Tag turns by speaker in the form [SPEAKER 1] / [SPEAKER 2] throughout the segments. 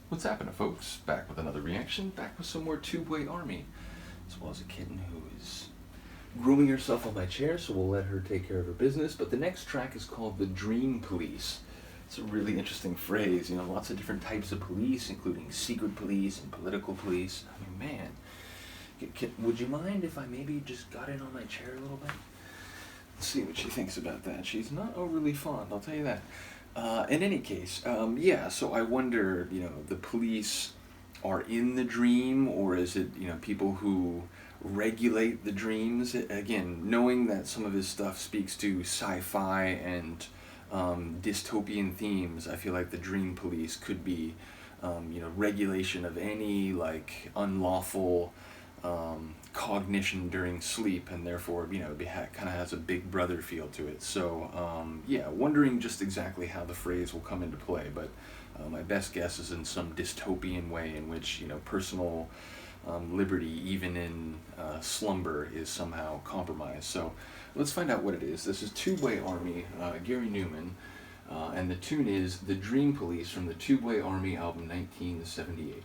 [SPEAKER 1] What's happening, folks? Back with another reaction, back with some more Tubeway Army, as well as a kitten who is grooming herself on my chair, so we'll let her take care of her business. But the next track is called the Dream Police. It's a really interesting phrase, lots of different types of police, including secret police and political police. I mean, man, would you mind if I maybe just got in on my chair a little bit? Let's see what she thinks about that. She's not overly fond, I'll tell you that. In any case, so I wonder, the police are in the dream, or is it, people who regulate the dreams? Again, knowing that some of his stuff speaks to sci-fi and dystopian themes, I feel like the dream police could be, regulation of any, unlawful cognition during sleep, and therefore, kind of has a Big Brother feel to it. So, wondering just exactly how the phrase will come into play, but my best guess is in some dystopian way in which, personal liberty, even in slumber, is somehow compromised. So, let's find out what it is. This is Tubeway Army, Gary Numan, and the tune is The Dream Police from the Tubeway Army album 1978.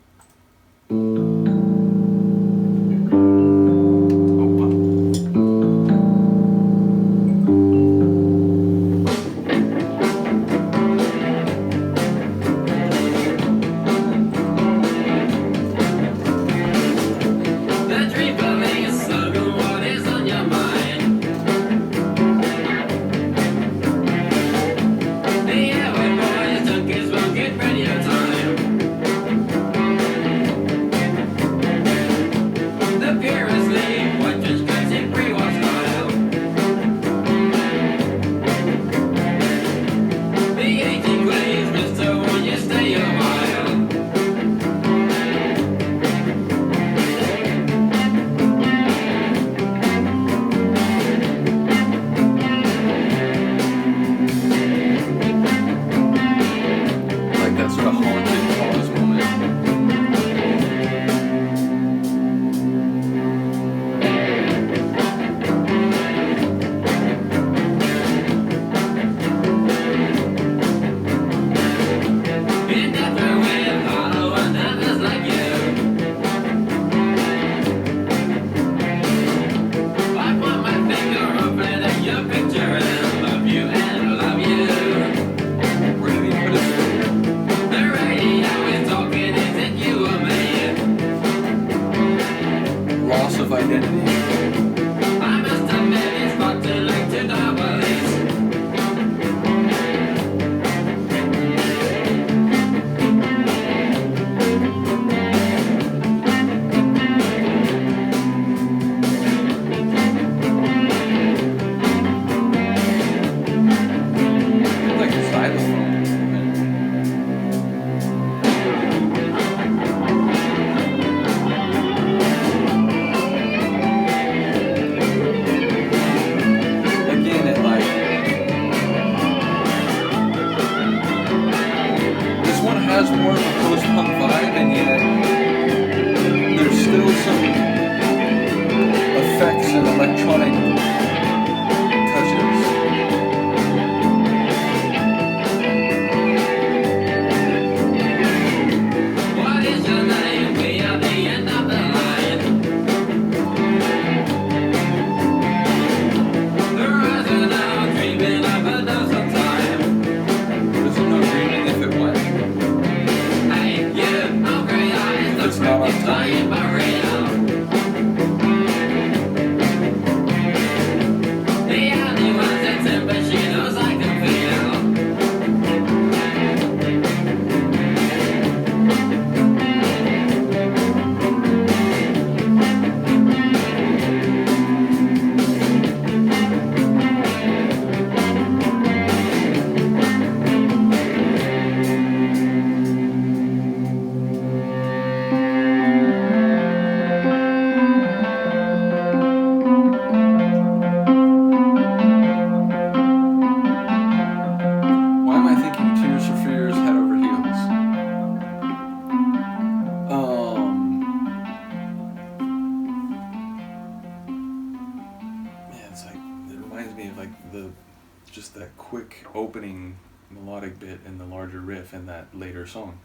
[SPEAKER 1] Has more of a post-punk vibe, and yet there's still some effects and electronic touches. What is your name? We are the end of the line. The rising now, dreaming of a dozen time. There's no dreaming if it went. It's not on time. Just that quick opening melodic bit and the larger riff in that later song.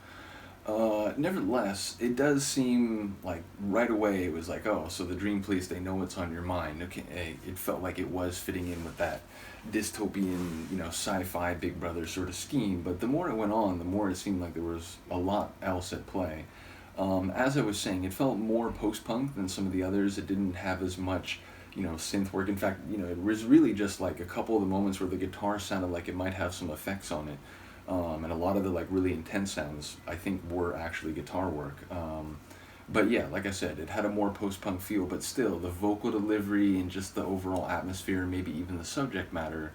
[SPEAKER 1] Nevertheless, it does seem like right away it was like, oh, so the Dream Police, they know what's on your mind. Okay, it felt like it was fitting in with that dystopian, sci-fi Big Brother sort of scheme. But the more it went on, the more it seemed like there was a lot else at play. As I was saying, it felt more post-punk than some of the others. It didn't have as much, synth work. In fact, it was really just like a couple of the moments where the guitar sounded like it might have some effects on it. And a lot of the like really intense sounds I think were actually guitar work. But yeah, like I said, it had a more post-punk feel, but still the vocal delivery and just the overall atmosphere, maybe even the subject matter.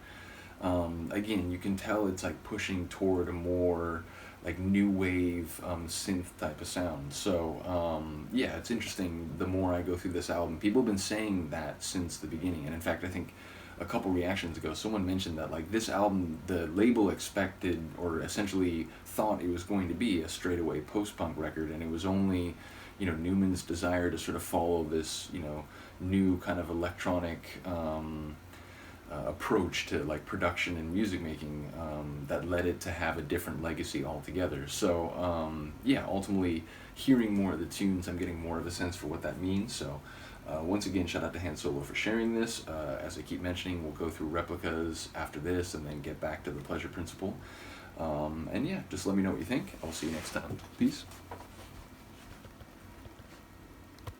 [SPEAKER 1] Again, you can tell it's like pushing toward a more like new wave synth type of sound. So yeah, it's interesting. The more I go through this album, people have been saying that since the beginning, and in fact, I think a couple reactions ago, someone mentioned that like this album, the label expected or essentially thought it was going to be a straightaway post-punk record, and it was only, Numan's desire to sort of follow this, new kind of electronic approach to like production and music making that led it to have a different legacy altogether. So yeah, ultimately hearing more of the tunes, I'm getting more of a sense for what that means. So once again, shout out to Han Solo for sharing this. As I keep mentioning, we'll go through replicas after this and then get back to the pleasure principle. And yeah, just let me know what you think. I'll see you next time. Peace.